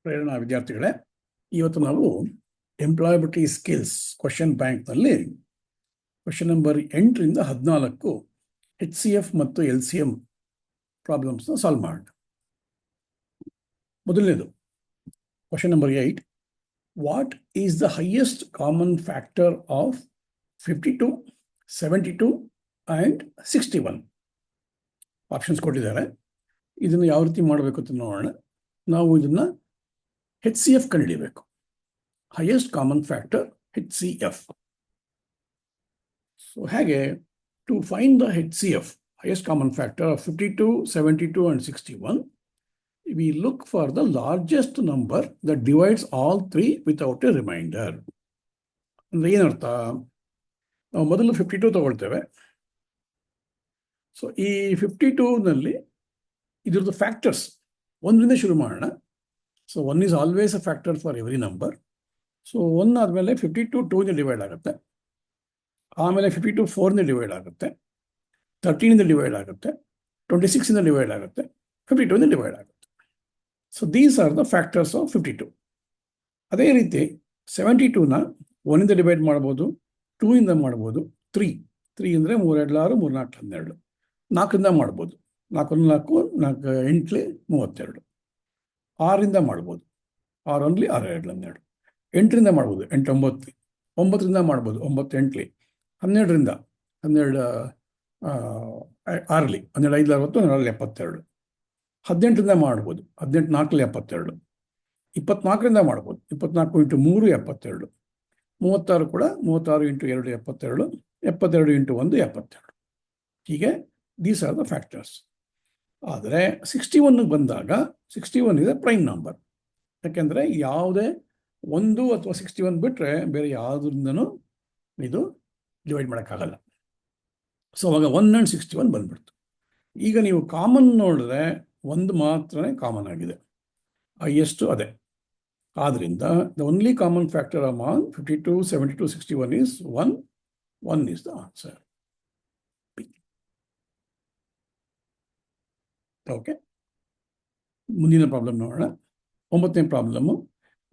ಪ್ರೇರಣಾ ವಿದ್ಯಾರ್ಥಿಗಳೇ, ಇವತ್ತು ನಾವು ಎಂಪ್ಲಾಯಬಿಲಿಟಿ ಸ್ಕಿಲ್ಸ್ ಕ್ವಶನ್ ಬ್ಯಾಂಕ್ನಲ್ಲಿ ಕ್ವಶನ್ ನಂಬರ್ 8ರಿಂದ 14 HCF ಮತ್ತು LCM ಪ್ರಾಬ್ಲಮ್ಸ್ನ ಸಾಲ್ವ್ ಮಾಡೋಣ. ಮೊದಲನೇದು question number 8. What is the highest common factor of 52, 72 and 61? Options ಕೊಟ್ಟಿದ್ದಾರೆ. ಇದನ್ನು ಯಾವ ರೀತಿ ಮಾಡಬೇಕು ಅಂತ ನೋಡೋಣ. ನಾವು ಇದನ್ನು HCF ಕಂಡುಹಿಡಿಯಬೇಕು. Highest common factor HCF. So ಹಾಗೆ to find the HCF, highest common factor of 52, 72 and 61, we look for the largest number that divides all three without a remainder. ಅಂದರೆ ಏನರ್ಥ? ನಾವು ಮೊದಲು 52 ತಗೊಳ್ತೇವೆ. ಸೊ ಈ 52ನಲ್ಲಿ ಇದ್ರದ್ದು ಫ್ಯಾಕ್ಟರ್ಸ್ 1ರಿಂದ ಶುರು ಮಾಡೋಣ. So 1 is always a factor for every number. So 1 ಆದಮೇಲೆ 52 2ಯಿಂದ divide ಆಗುತ್ತೆ, ಆಮೇಲೆ 52 4ರಿಂದ ಡಿವೈಡ್ ಆಗುತ್ತೆ, 13ಇಂದ ಡಿವೈಡ್ ಆಗುತ್ತೆ, 26ಇಂದ ಡಿವೈಡ್ ಆಗುತ್ತೆ, 52ಇಂದ ಡಿವೈಡ್ ಆಗುತ್ತೆ. So these are the factors of 52. ಅದೇ ರೀತಿ 72ನ 1ಇಂದ ಡಿವೈಡ್ ಮಾಡ್ಬೋದು, 2ಇಂದ ಮಾಡ್ಬೋದು, 3 ಅಂದರೆ 3 2 6, 3 4 12, 4ರಿಂದ ಮಾಡ್ಬೋದು, 4 4 4 8 32, 6ರಿಂದ ಮಾಡ್ಬೋದು, 6 1 6 2 12, 8ರಿಂದ ಮಾಡ್ಬೋದು, 8 9, 9ರಿಂದ ಮಾಡ್ಬೋದು, 9 8, 12ರಿಂದ 12 6, 12 5 60, 12 72, 18ರಿಂದ ಮಾಡ್ಬೋದು, 18 4 72, 24ರಿಂದ ಮಾಡ್ಬೋದು, 24 × 3 72, 36 ಕೂಡ 36 × 2 72, 72 × 1 72. ಹೀಗೆ ದೀಸ್ ಆರ್ ದ ಫ್ಯಾಕ್ಟರ್ಸ್. ಆದರೆ 61ಗೆ ಬಂದಾಗ 61 ಇದೆ ಪ್ರೈಮ್ ನಂಬರ್. ಯಾಕೆಂದರೆ ಯಾವುದೇ 1 ಅಥವಾ 61 ಬಿಟ್ಟರೆ ಬೇರೆ ಯಾವುದರಿಂದನೂ ಇದು ಡಿವೈಡ್ ಮಾಡೋಕ್ಕಾಗಲ್ಲ. ಸೊ ಅವಾಗ 1 and 61 ಬಂದ್ಬಿಡ್ತು. ಈಗ ನೀವು ಕಾಮನ್ ನೋಡಿದ್ರೆ 1 ಮಾತ್ರ ಕಾಮನ್ ಆಗಿದೆ, ಹೈಯೆಸ್ಟು ಅದೇ. ಆದ್ದರಿಂದ the only common factor among 52, 72, 61 is 1. 1 is the answer. Okay, ಮುಂದಿನ ಪ್ರಾಬ್ಲಮ್ ನೋಡೋಣ. 9ನೇ ಪ್ರಾಬ್ಲಮ್ಮು,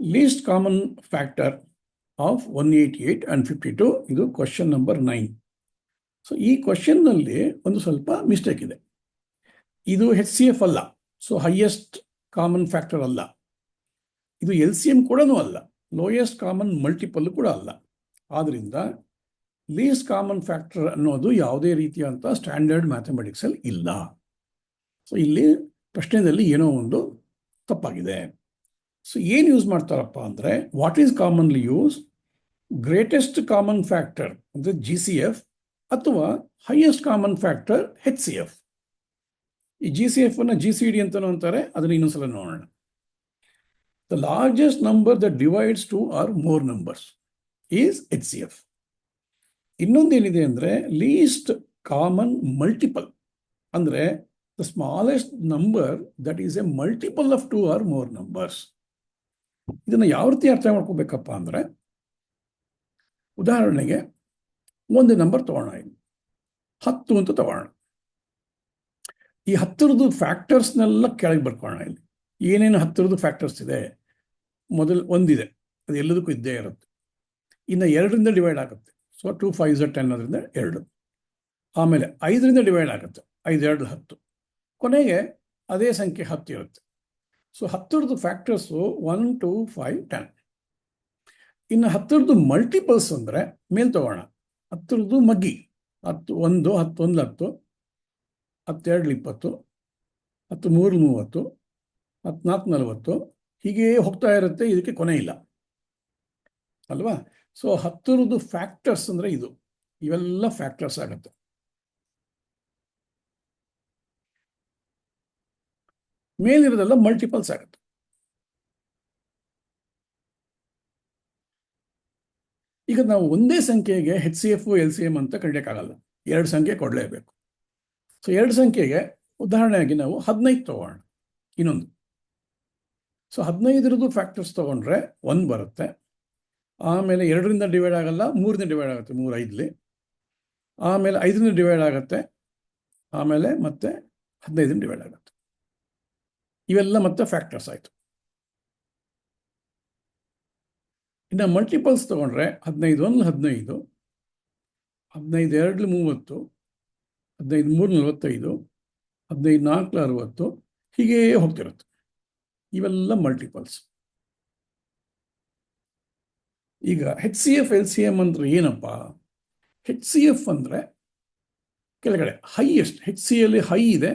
least common factor of 188 and 52. ಇದು ಕ್ವಶನ್ ನಂಬರ್ 9. ಸೊ ಈ ಕ್ವಶನ್ನಲ್ಲಿ ಒಂದು ಸ್ವಲ್ಪ ಮಿಸ್ಟೇಕ್ ಇದೆ. ಇದು HCF ಅಲ್ಲ, ಸೊ ಹೈಯೆಸ್ಟ್ ಕಾಮನ್ ಫ್ಯಾಕ್ಟರ್ ಅಲ್ಲ. ಇದು LCM ಕೂಡ ಅಲ್ಲ, ಲೋಯೆಸ್ಟ್ ಕಾಮನ್ ಮಲ್ಟಿಪಲ್ ಕೂಡ ಅಲ್ಲ. ಆದ್ದರಿಂದ ಲೀಸ್ಟ್ ಕಾಮನ್ ಫ್ಯಾಕ್ಟರ್ ಅನ್ನೋದು ಯಾವುದೇ ರೀತಿಯಂಥ ಸ್ಟ್ಯಾಂಡರ್ಡ್ ಮ್ಯಾಥಮೆಟಿಕ್ಸಲ್ಲಿ ಇಲ್ಲ. ಸೊ ಇಲ್ಲಿ ಪ್ರಶ್ನೆಯಲ್ಲಿ ಏನೋ ಒಂದು ತಪ್ಪಾಗಿದೆ. ಸೊ ಏನು ಯೂಸ್ ಮಾಡ್ತಾರಪ್ಪ ಅಂದರೆ, what is commonly use? Greatest common factor ಅಂದರೆ GCF ಅಥವಾ ಹೈಯೆಸ್ಟ್ ಕಾಮನ್ ಫ್ಯಾಕ್ಟರ್ HCF. ಈ GCF ಅನ್ನು GCD ಅಂತಲೂ ಅಂತಾರೆ. ಅದನ್ನು ಇನ್ನೊಂದ್ಸಲ ನೋಡೋಣ. The largest number that divides 2 or more numbers is HCF. ಇನ್ನೊಂದೇನಿದೆ ಅಂದರೆ ಲೀಸ್ಟ್ ಕಾಮನ್ ಮಲ್ಟಿಪಲ್, ಅಂದರೆ the smallest number that is A multiple of 2 or more numbers. ಇದನ್ನು ಯಾವ ರೀತಿ ಅರ್ಥ ಮಾಡ್ಕೋಬೇಕಪ್ಪ ಅಂದರೆ, ಉದಾಹರಣೆಗೆ ಒಂದು ನಂಬರ್ ತಗೋಣ, ಇಲ್ಲಿ 10 ಅಂತ ತಗೋಣ. ಈ 10ರದ್ದು ಫ್ಯಾಕ್ಟರ್ಸ್ನೆಲ್ಲ ಕೆಳಗೆ ಬರ್ಕೊಳ್ಳೋಣ. ಇಲ್ಲಿ ಏನೇನು 10ರದ್ದು ಫ್ಯಾಕ್ಟರ್ಸ್ ಇದೆ? ಮೊದಲು 1 ಇದೆ, ಅದು ಎಲ್ಲದಕ್ಕೂ ಇದ್ದೇ ಇರುತ್ತೆ. ಇನ್ನು 2ರಿಂದ ಡಿವೈಡ್ ಆಗುತ್ತೆ, ಸೊ 2 5 10 ಅದರಿಂದ 2. ಆಮೇಲೆ 5ರಿಂದ ಡಿವೈಡ್ ಆಗುತ್ತೆ, 5 2 10. ಕೊನೆಗೆ ಅದೇ ಸಂಖ್ಯೆ 10 ಇರುತ್ತೆ. ಸೊ 10ರದ್ದು ಫ್ಯಾಕ್ಟರ್ಸು 1 2 5 10. ಇನ್ನು 10ರದ್ದು ಮಲ್ಟಿಪಲ್ಸ್ ಅಂದರೆ ಮೇಲೆ ತಗೋಣ. 10ರದ್ದು ಮಗ್ಗಿ 10 1 10 1 10, 10 2 20, 10 3 30, 10 4 40, ಹೀಗೆ ಹೋಗ್ತಾ ಇರುತ್ತೆ. ಇದಕ್ಕೆ ಕೊನೆ ಇಲ್ಲ ಅಲ್ವಾ? ಸೊ 10ರದ್ದು ಫ್ಯಾಕ್ಟರ್ಸ್ ಅಂದರೆ ಇದು, ಇವೆಲ್ಲ ಫ್ಯಾಕ್ಟರ್ಸ್ ಆಗುತ್ತೆ. ಮೇಲಿರೋದೆಲ್ಲ ಮಲ್ಟಿಪಲ್ಸ್ ಆಗುತ್ತೆ. ಈಗ ನಾವು ಒಂದೇ ಸಂಖ್ಯೆಗೆ HCF LCM ಅಂತ ಕಂಡಿಯಕ್ಕಾಗಲ್ಲ, 2 ಸಂಖ್ಯೆ ಕೊಡಲೇಬೇಕು. ಸೊ 2 ಸಂಖ್ಯೆಗೆ ಉದಾಹರಣೆಯಾಗಿ ನಾವು 15 ತಗೋಣ. ಇನ್ನೊಂದು, ಸೊ 15ರದ್ದು ಫ್ಯಾಕ್ಟರ್ಸ್ ತೊಗೊಂಡ್ರೆ 1 ಬರುತ್ತೆ. ಆಮೇಲೆ 2ರಿಂದ ಡಿವೈಡ್ ಆಗಲ್ಲ, 3ರಿಂದ ಡಿವೈಡ್ ಆಗುತ್ತೆ, 3 5. ಆಮೇಲೆ 5ರಿಂದ ಡಿವೈಡ್ ಆಗುತ್ತೆ, ಆಮೇಲೆ ಮತ್ತೆ 15ರಿಂದ ಡಿವೈಡ್ ಆಗುತ್ತೆ. ಇವೆಲ್ಲ ಮತ್ತೆ ಫ್ಯಾಕ್ಟರ್ಸ್ ಆಯಿತು. ಇನ್ನು ಮಲ್ಟಿಪಲ್ಸ್ ತೊಗೊಂಡ್ರೆ 15 1 15, 15 2 30, 15 3 45, 15 4 60, ಹೀಗೇ ಹೋಗ್ತಿರುತ್ತೆ. ಇವೆಲ್ಲ ಮಲ್ಟಿಪಲ್ಸ್. ಈಗ HCF LCM ಅಂದ್ರೆ ಏನಪ್ಪ? HCF ಅಂದರೆ ಕೆಳಗಡೆ ಹೈಯೆಸ್ಟ್, HCL ಹೈ ಇದೆ,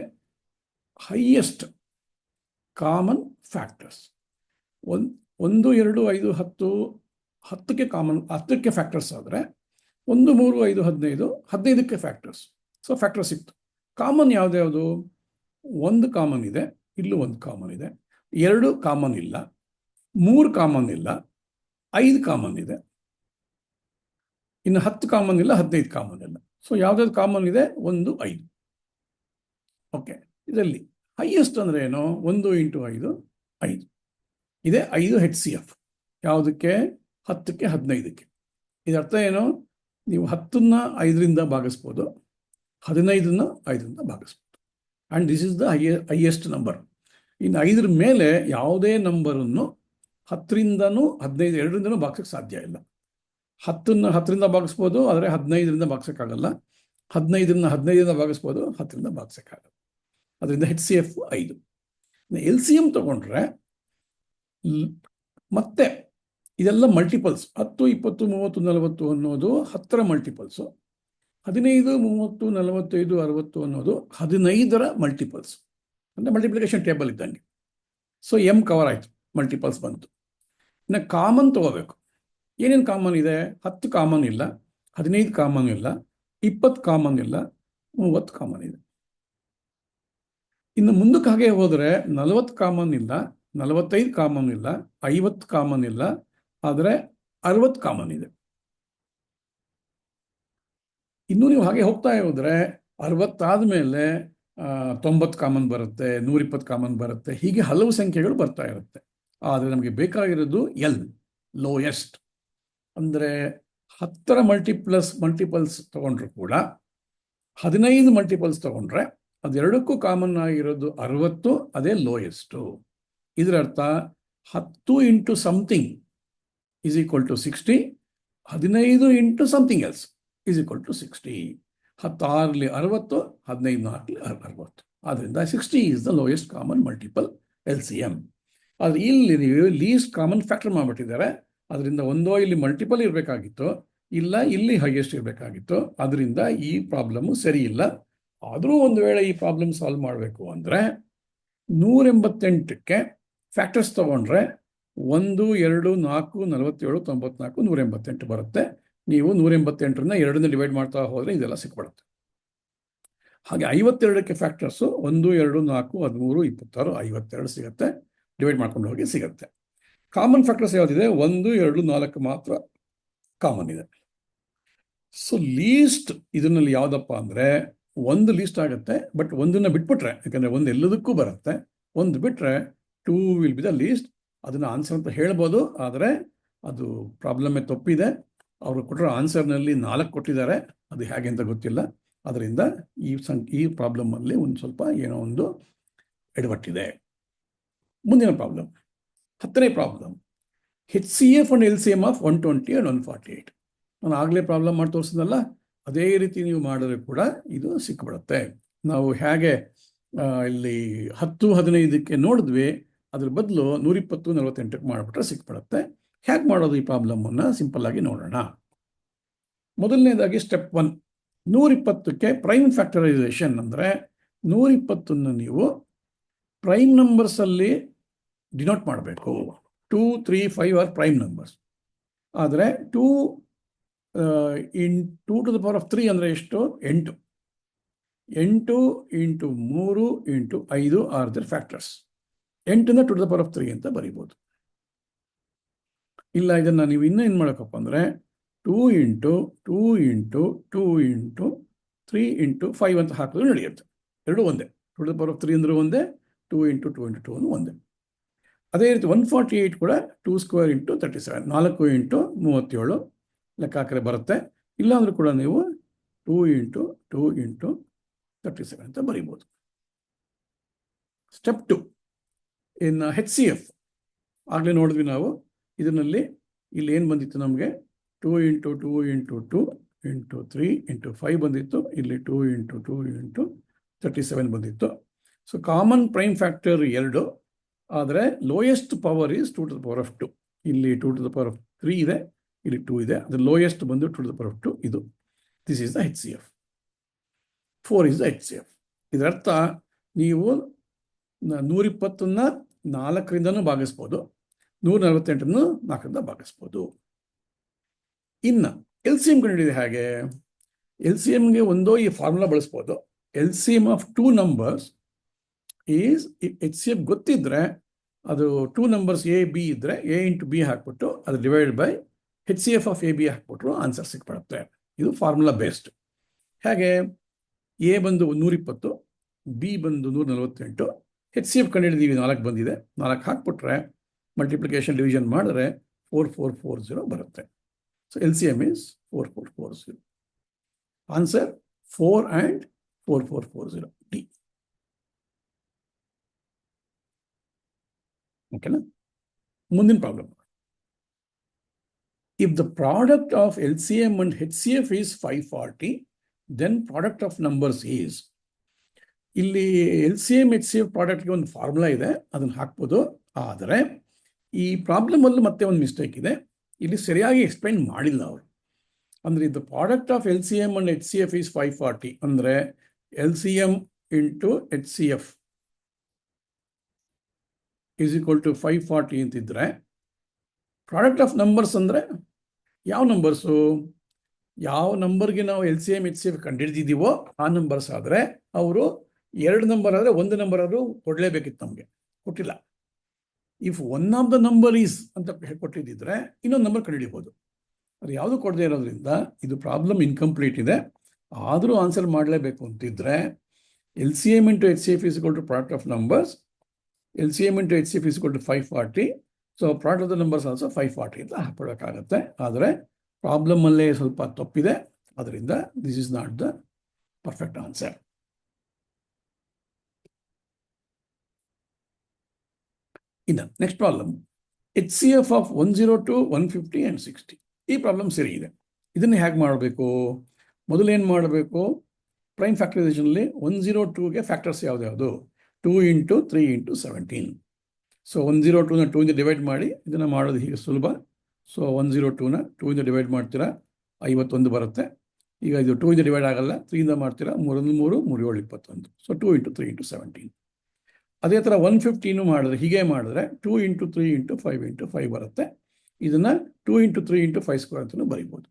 ಹೈಯೆಸ್ಟ್ ಕಾಮನ್ ಫ್ಯಾಕ್ಟರ್ಸ್. 1 2 5 10, 10ಕ್ಕೆ ಕಾಮನ್, 10ಕ್ಕೆ ಫ್ಯಾಕ್ಟರ್ಸ್ ಆದರೆ 1 3 5 15, 15ಕ್ಕೆ ಫ್ಯಾಕ್ಟರ್ಸ್. ಸೊ ಫ್ಯಾಕ್ಟರ್ ಸಿಕ್ತು. ಕಾಮನ್ ಯಾವ್ದ್ಯಾವುದು? 1 ಕಾಮನ್ ಇದೆ, ಇಲ್ಲೂ 1 ಕಾಮನ್ ಇದೆ, 2 ಕಾಮನ್ ಇಲ್ಲ, 3 ಕಾಮನ್ ಇಲ್ಲ, 5 ಕಾಮನ್ ಇದೆ, ಇನ್ನು 10 ಕಾಮನ್ ಇಲ್ಲ, 15 ಕಾಮನ್ ಇಲ್ಲ. ಸೊ ಯಾವ್ದಾದ್ರು ಕಾಮನ್ ಇದೆ? 1 5. ಓಕೆ, ಇದರಲ್ಲಿ ಹೈಯೆಸ್ಟ್ ಅಂದರೆ ಏನು? 1 × 5 5 ಇದೆ. 5 HCF ಯಾವುದಕ್ಕೆ? 10ಕ್ಕೆ 15ಕ್ಕೆ. ಇದರ್ಥ ಏನು? ನೀವು 10ನ್ನ 5ರಿಂದ ಭಾಗಿಸ್ಬೋದು, 15ನ್ನ 5ರಿಂದ ಭಾಗಿಸ್ಬೋದು. And this is the highest number. ಇನ್ನು 5ರ ಮೇಲೆ ಯಾವುದೇ ನಂಬರನ್ನು 10ರಿಂದನೂ 15 ಎರಡರಿಂದನೂ ಭಾಗಿಸೋಕ್ಕೆ ಸಾಧ್ಯ ಇಲ್ಲ. 10ನ್ನ 10ರಿಂದ ಭಾಗಿಸ್ಬೋದು, ಆದರೆ 15ರಿಂದ ಭಾಗಿಸೋಕ್ಕಾಗಲ್ಲ. 15ನ್ನ 15ರಿಂದ ಭಾಗಿಸ್ಬೋದು, 10ರಿಂದ ಭಾಗಿಸೋಕ್ಕಾಗಲ್ಲ. ಅದರಿಂದ HCF 5. LCM ತಗೊಂಡ್ರೆ ಮತ್ತೆ ಇದೆಲ್ಲ ಮಲ್ಟಿಪಲ್ಸ್. 10 20 30 40 ಅನ್ನೋದು 10ರ ಮಲ್ಟಿಪಲ್ಸು. 15 30 45 60 ಅನ್ನೋದು 15ರ ಮಲ್ಟಿಪಲ್ಸ್. ಅಂದರೆ ಮಲ್ಟಿಪ್ಲಿಕೇಶನ್ ಟೇಬಲ್ ಇದ್ದಂಗೆ. ಸೊ M ಕವರ್ ಆಯಿತು, ಮಲ್ಟಿಪಲ್ಸ್ ಬಂತು. ಇನ್ನು ಕಾಮನ್ ತಗೋಬೇಕು. ಏನೇನು ಕಾಮನ್ ಇದೆ? 10 ಕಾಮನ್ ಇಲ್ಲ, 15 ಕಾಮನ್ ಇಲ್ಲ, 20 ಕಾಮನ್ ಇಲ್ಲ, 30 ಕಾಮನ್ ಇದೆ. ಇನ್ನು ಮುಂದಕ್ಕೆ ಹಾಗೆ ಹೋದರೆ 40 ಕಾಮನ್ ಇಲ್ಲ, 45 ಕಾಮನ್ ಇಲ್ಲ, 50 ಕಾಮನ್ ಇಲ್ಲ, ಆದರೆ 60 ಕಾಮನ್ ಇದೆ. ಇನ್ನೂ ನೀವು ಹಾಗೆ ಹೋಗ್ತಾ ಹೋದರೆ 60 ಆದಮೇಲೆ 90 ಕಾಮನ್ ಬರುತ್ತೆ, 120 ಕಾಮನ್ ಬರುತ್ತೆ, ಹೀಗೆ ಹಲವು ಸಂಖ್ಯೆಗಳು ಬರ್ತಾ ಇರುತ್ತೆ. ಆದರೆ ನಮಗೆ ಬೇಕಾಗಿರೋದು L, ಲೋಯೆಸ್ಟ್. ಅಂದರೆ 10ರ ಮಲ್ಟಿಪಲ್ಸ್ ತಗೊಂಡ್ರು ಕೂಡ 15 ಮಲ್ಟಿಪಲ್ಸ್ ತಗೊಂಡ್ರೆ ಅದೆರಡಕ್ಕೂ ಕಾಮನ್ ಆಗಿರೋದು 60, ಅದೇ ಲೋಯೆಸ್ಟು. ಇದರ ಅರ್ಥ 10 × something is equal to 60, 15 × something else is equal to 60. 16ಲಿ 60, 15 4ಲಿ 60. ಆದ್ದರಿಂದ 60 is the lowest common multiple LCM. ಆದರೆ ಇಲ್ಲಿ ನೀವು ಲೀಸ್ಟ್ ಕಾಮನ್ ಫ್ಯಾಕ್ಟರ್ ಮಾಡಿಬಿಟ್ಟಿದ್ದಾರೆ. ಅದರಿಂದ ಒಂದೋ ಇಲ್ಲಿ ಮಲ್ಟಿಪಲ್ ಇರಬೇಕಾಗಿತ್ತು, ಇಲ್ಲ ಇಲ್ಲಿ ಹೈಯೆಸ್ಟ್ ಇರಬೇಕಾಗಿತ್ತು. ಅದರಿಂದ ಈ ಪ್ರಾಬ್ಲಮ್ಮು ಸರಿ ಇಲ್ಲ. ಆದರೂ ಒಂದು ವೇಳೆ ಈ ಪ್ರಾಬ್ಲಮ್ ಸಾಲ್ವ್ ಮಾಡಬೇಕು ಅಂದರೆ 188ಕ್ಕೆ ಫ್ಯಾಕ್ಟರ್ಸ್ ತೊಗೊಂಡ್ರೆ 1 2 4 47 94 188 ಬರುತ್ತೆ. ನೀವು 188ರನ್ನ 2ರಿಂದ ಡಿವೈಡ್ ಮಾಡ್ತಾ ಹೋದರೆ ಇದೆಲ್ಲ ಸಿಕ್ಬಿಡುತ್ತೆ. ಹಾಗೆ 52ಕ್ಕೆ ಫ್ಯಾಕ್ಟರ್ಸು 1 2 4 13 26 52 ಸಿಗುತ್ತೆ. ಡಿವೈಡ್ ಮಾಡ್ಕೊಂಡು ಹೋಗಿ ಸಿಗುತ್ತೆ. ಕಾಮನ್ ಫ್ಯಾಕ್ಟರ್ಸ್ ಯಾವುದಿದೆ? 1 2 4 ಮಾತ್ರ ಕಾಮನ್ ಇದೆ. ಸೊ ಲೀಸ್ಟ್ ಇದರಲ್ಲಿ ಯಾವುದಪ್ಪ ಅಂದರೆ 1 ಲೀಸ್ಟ್ ಆಗುತ್ತೆ. ಬಟ್ 1ನ್ನು ಬಿಟ್ಬಿಟ್ರೆ, ಯಾಕಂದರೆ 1 ಎಲ್ಲದಕ್ಕೂ ಬರುತ್ತೆ, 1 ಬಿಟ್ಟರೆ 2 ವಿಲ್ ಬಿ ದ ಲೀಸ್ಟ್. ಅದನ್ನು ಆನ್ಸರ್ ಅಂತ ಹೇಳ್ಬೋದು, ಆದರೆ ಅದು ಪ್ರಾಬ್ಲಮ್ಮೇ ತಪ್ಪಿದೆ. ಅವರು ಕೊಟ್ಟಿರೋ ಆನ್ಸರ್ನಲ್ಲಿ 4 ಕೊಟ್ಟಿದ್ದಾರೆ, ಅದು ಹೇಗೆ ಅಂತ ಗೊತ್ತಿಲ್ಲ. ಅದರಿಂದ ಈ ಪ್ರಾಬ್ಲಮ್ಮಲ್ಲಿ ಒಂದು ಸ್ವಲ್ಪ ಏನೋ ಒಂದು ಎಡವಟ್ಟಿದೆ. ಮುಂದಿನ ಪ್ರಾಬ್ಲಮ್, 10ನೇ problem, HCF and LCM of 120 and 148. ನಾನು ಆಗಲೇ ಪ್ರಾಬ್ಲಮ್ ಮಾಡಿ ತೋರಿಸಿದ್ನಲ್ಲ, ಅದೇ ರೀತಿ ನೀವು ಮಾಡಿದ್ರೆ ಕೂಡ ಇದು ಸಿಕ್ಬಿಡುತ್ತೆ. ನಾವು ಹೇಗೆ ಇಲ್ಲಿ 10 15ಕ್ಕೆ ನೋಡಿದ್ವಿ, ಅದ್ರ ಬದಲು 120 48ಕ್ಕೆ ಮಾಡಿಬಿಟ್ರೆ ಸಿಕ್ಬಿಡುತ್ತೆ. ಹೇಗೆ ಮಾಡೋದು ಈ ಪ್ರಾಬ್ಲಮ್ಮನ್ನು ಸಿಂಪಲ್ ಆಗಿ ನೋಡೋಣ. ಮೊದಲನೇದಾಗಿ ಸ್ಟೆಪ್ 1, 120ಕ್ಕೆ ಪ್ರೈಮ್ ಫ್ಯಾಕ್ಟರೈಸೇಷನ್ ಅಂದರೆ 120ನ್ನು ನೀವು ಪ್ರೈಮ್ ನಂಬರ್ಸಲ್ಲಿ ಡಿನೋಟ್ ಮಾಡಬೇಕು. 2 3 5 ಆರ್ ಪ್ರೈಮ್ ನಂಬರ್ಸ್. ಆದರೆ 2 × 2³ ಅಂದರೆ ಎಷ್ಟು? 8. 8 × 3 × 5 ಆರ್ ದರ್ ಫ್ಯಾಕ್ಟರ್ಸ್. 8ನ್ನ 2³ ಅಂತ ಬರೀಬೋದು. ಇಲ್ಲ, ಇದನ್ನು ನೀವು ಇನ್ನೂ ಏನು ಮಾಡೋಕ್ಕಪ್ಪ ಅಂದರೆ 2 × 2 × 2 × 3 × 5 ಅಂತ ಹಾಕಿದ್ರು ನಡೆಯುತ್ತೆ. ಎರಡೂ ಒಂದೇ. 2³ ಅಂದರೂ ಒಂದೇ, 2 × 2 × 2 ಒಂದೇ. ಅದೇ ರೀತಿ 148 ಕೂಡ 2² × 37, 4 × 37 ಲೆಕ್ಕ ಹಾಕಿದ್ರೆ ಬರುತ್ತೆ. ಇಲ್ಲಾಂದ್ರೂ ಕೂಡ ನೀವು 2 × 2 × 37 ಅಂತ ಬರೀಬೋದು. ಸ್ಟೆಪ್ 2, ಇನ್ನು HCF ಆಗಲೇ ನೋಡಿದ್ವಿ ನಾವು. ಇದರಲ್ಲಿ ಇಲ್ಲಿ ಏನು ಬಂದಿತ್ತು ನಮಗೆ 2 × 2 × 2 × 3 × 5 ಬಂದಿತ್ತು. ಇಲ್ಲಿ 2 × 2 × 37 ಬಂದಿತ್ತು. ಸೊ ಕಾಮನ್ ಪ್ರೈಮ್ ಫ್ಯಾಕ್ಟರ್ 2, ಆದರೆ lowest power is 2 to the power of 2. ಇಲ್ಲಿ 2 to the power of 3 ಇದೆ, ಇಲ್ಲಿ 2 ಇದೆ. ಅದು ಲೋಯೆಸ್ಟ್ ಬಂದು 2 to the power of 2 ಇದು. This is the HCF. 4 is the HCF. ಇದರರ್ಥ ನೀವು 120ನ್ನ 4ರಿಂದನೂ ಭಾಗಿಸ್ಬೋದು, 148ನ್ನು 4ರಿಂದ ಭಾಗಿಸ್ಬೋದು. ಇನ್ನು LCM ಕಂಡಿದೆ ಹಾಗೆ. LCMಗೆ ಈ ಫಾರ್ಮುಲಾ ಬಳಸ್ಬೋದು. LCM of 2 numbers is HCF ಗೊತ್ತಿದ್ರೆ ಅದು 2 numbers A B ಇದ್ರೆ A × B ಹಾಕ್ಬಿಟ್ಟು ಅದು divide by HCF of AB ಹಾಕ್ಬಿಟ್ರು ಆನ್ಸರ್ ಸಿಕ್ಬಿಡುತ್ತೆ. ಇದು ಫಾರ್ಮುಲಾ ಬೇಸ್ಡ್. ಹಾಗೆ A ಬಂದು 120, B ಬಂದು 148, HCF ಕಂಡುಹಿಡಿದೀವಿ 4 ಬಂದಿದೆ. 4 ಹಾಕ್ಬಿಟ್ರೆ ಮಲ್ಟಿಪ್ಲಿಕೇಶನ್ ಡಿವಿಷನ್ ಮಾಡಿದ್ರೆ 4440 ಬರುತ್ತೆ. So LCM is 4440. Answer 4 and 4440 D. ಓಕೆನಾ? ಮುಂದಿನ problem. If the product of LCM and HCF is 540, then product of numbers is. ಇಲ್ಲಿ LCM HCF ಪ್ರಾಡಕ್ಟ್ಗೆ ಒಂದು ಫಾರ್ಮುಲಾ ಇದೆ, ಅದನ್ನು ಹಾಕ್ಬೋದು. ಆದರೆ ಈ ಪ್ರಾಬ್ಲಮಲ್ಲೂ ಮತ್ತೆ ಒಂದು ಮಿಸ್ಟೇಕ್ ಇದೆ. ಇಲ್ಲಿ ಸರಿಯಾಗಿ ಎಕ್ಸ್ಪ್ಲೈನ್ ಮಾಡಿಲ್ಲ ಅವರು. ಅಂದರೆ the product of LCM and HCF is 540 ಅಂದರೆ LCM × HCF is equal to 540 ಅಂತಿದ್ರೆ, ಪ್ರಾಡಕ್ಟ್ ಆಫ್ ನಂಬರ್ಸ್ ಅಂದರೆ ಯಾವ ನಂಬರ್ಸು? ಯಾವ ನಂಬರ್ಗೆ ನಾವು LCM HCF ಕಂಡುಹಿಡಿದಿದ್ದೀವೋ ಆ ನಂಬರ್ಸ್ ಆದರೆ ಅವರು 2 ನಂಬರ್ ಆದರೆ 1 ನಂಬರ್ ಆದರೂ ಕೊಡಲೇಬೇಕಿತ್ತು, ನಮಗೆ ಕೊಟ್ಟಿಲ್ಲ. If one of the number is ಅಂತ ಕೊಟ್ಟಿದ್ದಿದ್ರೆ ಇನ್ನೊಂದು ನಂಬರ್ ಕಂಡುಹಿಡಿಬೋದು. ಅದು ಯಾವುದು ಕೊಡದೇ ಇರೋದ್ರಿಂದ ಇದು ಪ್ರಾಬ್ಲಮ್ ಇನ್ಕಂಪ್ಲೀಟ್ ಇದೆ. ಆದರೂ ಆನ್ಸರ್ ಮಾಡಲೇಬೇಕು ಅಂತಿದ್ರೆ LCM × HCF is equal to product of numbers, LCM × HCF is equal to 540. So product of the numbers also 540 ಅಂತ ಹಾಕ್ಕೊಡೋಕ್ಕಾಗತ್ತೆ. ಆದರೆ ಪ್ರಾಬ್ಲಮಲ್ಲೇ ಸ್ವಲ್ಪ ತಪ್ಪಿದೆ, ಅದರಿಂದ this is not the perfect answer. ಇನ್ನು next problem, HCF of 102, 150 and 60. ಈ ಪ್ರಾಬ್ಲಮ್ ಸರಿ ಇದೆ. ಇದನ್ನು ಹೇಗೆ ಮಾಡಬೇಕು? ಮೊದಲೇನು ಮಾಡಬೇಕು? ಪ್ರೈಮ್ ಫ್ಯಾಕ್ಟರೈಸೇಷನಲ್ಲಿ 102ಗೆ ಫ್ಯಾಕ್ಟರ್ಸ್ ಯಾವ್ದು? 2 × 3 × 17. ಸೊ 102ನ 2 ಇಂದ ಡಿವೈಡ್ ಮಾಡಿ ಇದನ್ನು ಮಾಡೋದು ಹೀಗೆ ಸುಲಭ. ಸೊ 102ನ 2 ಇಂದ ಡಿವೈಡ್ ಮಾಡ್ತೀರಾ, 51 ಬರುತ್ತೆ. ಈಗ ಇದು 2 ಇಂದ ಡಿವೈಡ್ ಆಗಲ್ಲ, 3 ಇಂದ ಮಾಡ್ತೀರಾ, 3 × 3 = 7, 21. ಸೊ 2 × 3 × 17. ಅದೇ ಥರ 150 ಮಾಡಿದ್ರೆ ಹೀಗೆ ಮಾಡಿದ್ರೆ 2 × 3 × 5 × 5 ಬರುತ್ತೆ. ಇದನ್ನು 2 × 3 × 5² ಅಂತಲೂ ಬರಿಬೋದು.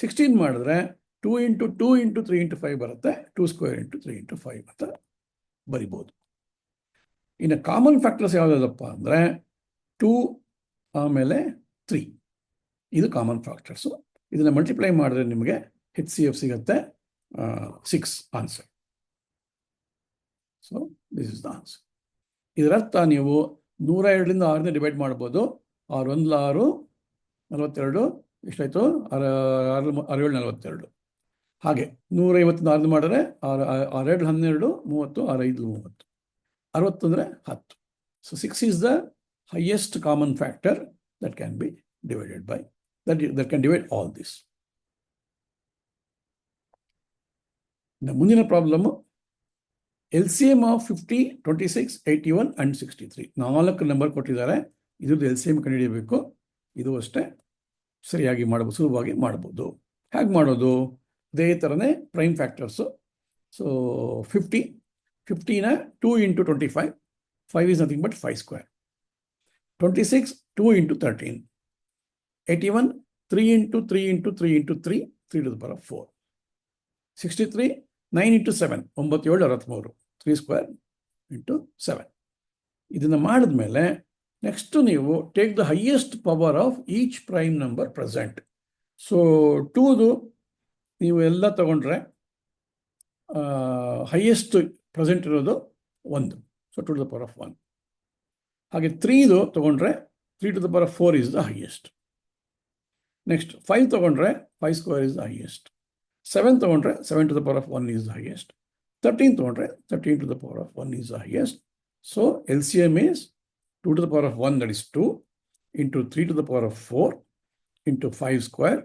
16 ಮಾಡಿದ್ರೆ 2 × 2 × 3 × 5 ಬರುತ್ತೆ, 2² × 3 × 5 ಅಂತ ಬರಿಬೋದು. ಇನ್ನು ಕಾಮನ್ ಫ್ಯಾಕ್ಟರ್ಸ್ ಯಾವುದಪ್ಪ ಅಂದರೆ 2 ಆಮೇಲೆ 3, ಇದು ಕಾಮನ್ ಫ್ಯಾಕ್ಟರ್ಸು. ಇದನ್ನು ಮಲ್ಟಿಪ್ಲೈ ಮಾಡಿದ್ರೆ ನಿಮಗೆ HCF ಸಿಗುತ್ತೆ 6 answer. So this is the answer. ಇದರರ್ಥ ನೀವು 102ರಿಂದ 6ರಿಂದ ಡಿವೈಡ್ ಮಾಡ್ಬೋದು. 6 1 6, 42, ಎಷ್ಟಾಯಿತು? 6 7 42. ಹಾಗೆ 150 6 ಮಾಡಿದ್ರೆ 6 2 12, 30, 6 5 30, 60 ಅಂದರೆ 10. So 6 is the highest common factor that can be divided by that can divide all this. ಮುಂದಿನ problem, LCM of 50, 26, 81 and 63. 4 number ಕೊಟ್ಟಿದ್ದಾರೆ. ಇದ್ರದ್ದು LCM ಕಂಡುಹಿಡಿಯಬೇಕು. ಇದು ಅಷ್ಟೇ ಸರಿಯಾಗಿ ಮಾಡಬಹುದು, ಸುಲಭವಾಗಿ ಮಾಡ್ಬೋದು. ಹೇಗೆ ಮಾಡೋದು? ಅದೇ ಥರನೇ prime factors. So 50ನ 2 × 25, 5 is nothing but 5². 26, 2 × 13. 81, 3 × 3 × 3 × 3, 3 to the power of 4. 63, 9 × 7, 9 7 63, 3² × 7. ಇದನ್ನು ಮಾಡಿದ್ಮೇಲೆ ನೆಕ್ಸ್ಟ್ ನೀವು take the highest power of each prime number present. So 2ದು ನೀವು ಎಲ್ಲ ತಗೊಂಡ್ರೆ ಹೈಯೆಸ್ಟ್ ಪ್ರೆಸೆಂಟ್ ಇರೋದು 1, so 2 to the power of 1. ಹಾಗೆ 3ದು ತಗೊಂಡ್ರೆ 3 to the power of 4 is the highest. Next 5 ತಗೊಂಡ್ರೆ 5² is the highest. 7 ತಗೊಂಡ್ರೆ 7 to the power of 1 is the highest. 13 ತಗೊಂಡ್ರೆ 13 to the power of 1 is the highest. So LCM is 2 to the power of 1, that is 2. into 3 to the power of 4 into 5 square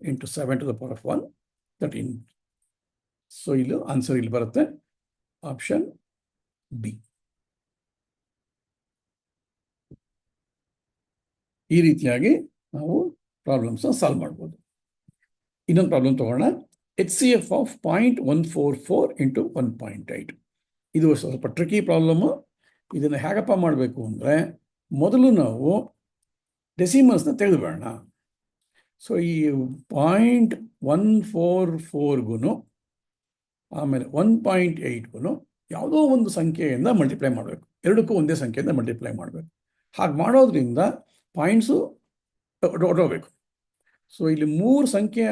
into 7 to the power of 1, 13. So ಇಲ್ಲಿ answer ಇಲ್ಲಿ ಬರುತ್ತೆ option B. ಈ ರೀತಿಯಾಗಿ ನಾವು problems solve ಮಾಡ್ಬೋದು. ಇನ್ನೊಂದು problem ತಗೋಣ. HCF of 0.144 into 1.8. ಇದು ಸ್ವಲ್ಪ ಟ್ರಿಕಿ ಪ್ರಾಬ್ಲಮ್ಮು. ಇದನ್ನು ಹೇಗಪ್ಪ ಮಾಡಬೇಕು ಅಂದರೆ, ಮೊದಲು ನಾವು ಡೆಸಿಮಲ್ಸ್ನ ತೆಗೆದುಬೇಡ. ಸೊ ಈ 0.144ಗೂ ಆಮೇಲೆ 1.8ಗೂ ಯಾವುದೋ ಒಂದು ಸಂಖ್ಯೆಯಿಂದ ಮಲ್ಟಿಪ್ಲೈ ಮಾಡಬೇಕು. ಎರಡಕ್ಕೂ ಒಂದೇ ಸಂಖ್ಯೆಯಿಂದ ಮಲ್ಟಿಪ್ಲೈ ಮಾಡಬೇಕು. ಹಾಗೆ ಮಾಡೋದ್ರಿಂದ ಪಾಯಿಂಟ್ಸು ಹೊರಟೋಗ್ಬೇಕು. ಸೊ ಇಲ್ಲಿ 3 ಸಂಖ್ಯೆ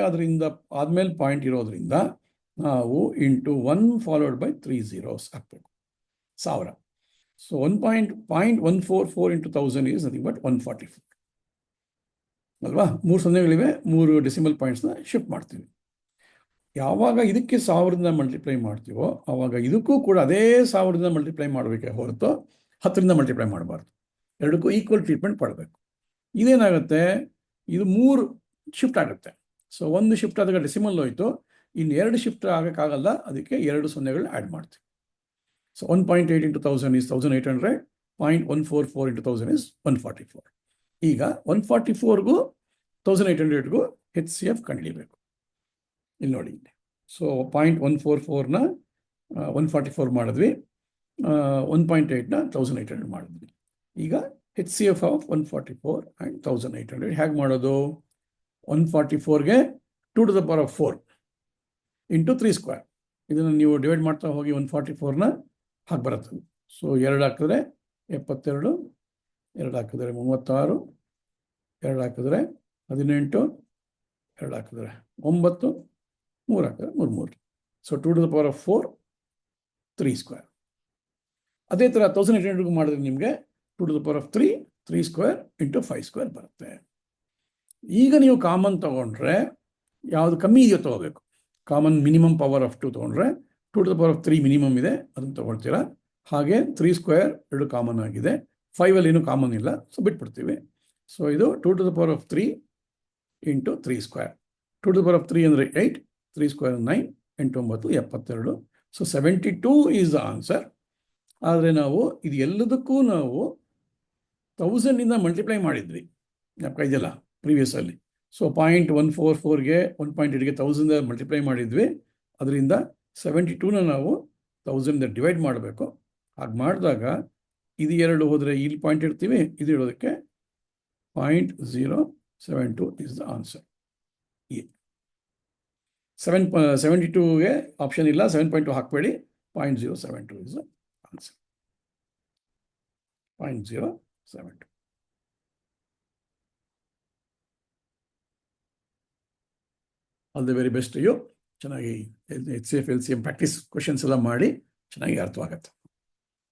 ಆದಮೇಲೆ ಪಾಯಿಂಟ್ ಇರೋದ್ರಿಂದ ನಾವು ಇಂಟು 1 ಫಾಲೋಡ್ ಬೈ 3 zeros ಹಾಕಬೇಕು, 1000. So 0.144 into 1000 is nothing but 144 ಅಲ್ವಾ? 3 ಸೊನ್ನೆಗಳಿವೆ, 3 ಡೆಸಿಮಲ್ ಪಾಯಿಂಟ್ಸ್ನ ಶಿಫ್ಟ್ ಮಾಡ್ತೀವಿ. ಯಾವಾಗ ಇದಕ್ಕೆ 1000ರಿಂದ ಮಲ್ಟಿಪ್ಲೈ ಮಾಡ್ತೀವೋ ಆವಾಗ ಇದಕ್ಕೂ ಕೂಡ ಅದೇ 1000ರಿಂದ ಮಲ್ಟಿಪ್ಲೈ ಮಾಡಬೇಕೆ ಹೊರತು 10ರಿಂದ ಮಲ್ಟಿಪ್ಲೈ ಮಾಡಬಾರ್ದು. ಎರಡಕ್ಕೂ ಈಕ್ವಲ್ ಟ್ರೀಟ್ಮೆಂಟ್ ಪಡಬೇಕು. ಇದೇನಾಗುತ್ತೆ, ಇದು 3 ಶಿಫ್ಟ್ ಆಗುತ್ತೆ. ಸೊ 1 ಶಿಫ್ಟ್ ಆದಾಗ ಡೆಸಿಮಲ್ ಹೋಯಿತು, ಇನ್ನು 2 ಶಿಫ್ಟ್ ಆಗೋಕ್ಕಾಗಲ್ಲ, ಅದಕ್ಕೆ 2 ಸೊನ್ನೆಗಳನ್ನ ಆ್ಯಡ್ ಮಾಡ್ತೀವಿ. So 1.8 into 1000 is 1800, 0.144 into 1000 is 144. ಈಗ 144ಗೂ 1800ಗೂ HCF ಕಂಡುಹಿಡಿಯಬೇಕು. ಇಲ್ಲಿ ನೋಡಿ, ಸೊ 0.144ನ 144 ಮಾಡಿದ್ವಿ, 1.8ನ 1800 ಮಾಡಿದ್ವಿ. ಈಗ HCF ಆಫ್ 144 ಆ್ಯಂಡ್ 1800 ಹೇಗೆ ಮಾಡೋದು? 144ಗೆ 2 to the power of 4 into 3 square. ಇದನ್ನು ನೀವು ಡಿವೈಡ್ ಮಾಡ್ತಾ ಹೋಗಿ 144ನ ಹಾಗೆ ಬರುತ್ತೆ. ಸೊ 2 ಹಾಕಿದ್ರೆ 72, 2 ಹಾಕಿದ್ರೆ 36, 2 ಹಾಕಿದ್ರೆ 18, 2 ಹಾಕಿದ್ರೆ 9, 3 ಹಾಕಿದ್ರೆ 33. So 2 to the power of 4, 3 square. ಅದೇ ಥರ 1800ಗೂ ಮಾಡಿದ್ರೆ ನಿಮಗೆ 2 to the power of 3, 3 square into 5 square ಬರುತ್ತೆ. ಈಗ ನೀವು ಕಾಮನ್ ತೊಗೊಂಡ್ರೆ ಯಾವುದು ಕಮ್ಮಿ ಇದೆಯೋ ತೊಗೋಬೇಕು. ಕಾಮನ್ ಮಿನಿಮಮ್ ಪವರ್ ಆಫ್ 2 ತೊಗೊಂಡ್ರೆ 2 to the power of 3 minimum ಇದೆ, ಅದನ್ನು ತೊಗೊಳ್ತೀರಾ. ಹಾಗೆ 3 ಸ್ಕ್ವೇರ್ 2 ಕಾಮನ್ ಆಗಿದೆ, 5ಅಲ್ಲಿ ಏನೂ ಕಾಮನ್ ಇಲ್ಲ, ಸೊ ಬಿಟ್ಬಿಡ್ತೀವಿ. ಸೊ ಇದು 2 to the power of 3 into 3 square. 2 to the power of 3 ಅಂದರೆ 8, 3 square 9, 8 9 72. So 72 is the answer. ಆದರೆ ನಾವು ಇದು ಎಲ್ಲದಕ್ಕೂ ನಾವು 1000ಇಂದ ಮಲ್ಟಿಪ್ಲೈ ಮಾಡಿದ್ವಿ, ಜ್ಞಾಪಕ ಇದೆಯಲ್ಲ ಪ್ರೀವಿಯಸ್ಸಲ್ಲಿ. ಸೊ 0.144ಗೆ 1.8ಗೆ 1000 ಮಲ್ಟಿಪ್ಲೈ ಮಾಡಿದ್ವಿ. ಅದರಿಂದ 72ನ ನಾವು 1000 ಡಿವೈಡ್ ಮಾಡಬೇಕು. ಹಾಗೆ ಮಾಡಿದಾಗ ಇದು 2 ಹೋದರೆ ಇಲ್ಲಿ ಪಾಯಿಂಟ್ ಇಡ್ತೀವಿ, ಇದು ಇಡೋದಕ್ಕೆ 0.072 ಇಸ್ ದ ಆನ್ಸರ್. 72ಗೆ ಆಪ್ಷನ್ ಇಲ್ಲ, 7.2 ಹಾಕಬೇಡಿ, 0.072 is the answer. 0.072. All the very best you. ಚೆನ್ನಾಗಿ HCF LCM ಪ್ರಾಕ್ಟೀಸ್ ಕ್ವೆಶನ್ಸ್ ಎಲ್ಲ ಮಾಡಿ ಚೆನ್ನಾಗಿ ಅರ್ಥವಾಗತ್ತೆ.